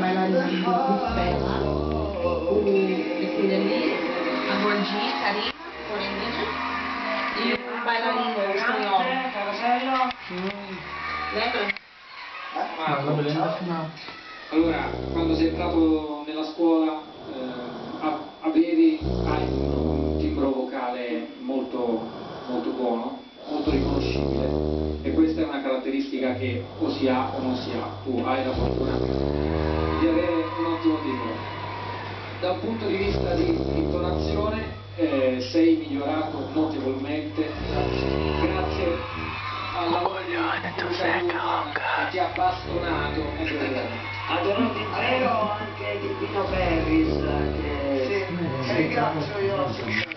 bailarina bella, vestita lì, a Borgi, carina, morenina, e un bailarino spagnolo. Lembra? Allora, quando sei entrato nella scuola hai un timbro vocale molto buono, molto riconoscibile, e questa è una caratteristica che o si ha o non si ha. Tu hai la fortuna di avere un ottimo timbro. Da un punto di vista di intonazione sei migliorato notevolmente grazie al lavoro di che ti ha bastonato. Adoro di Treo anche di Pino Perris, che ringrazio io.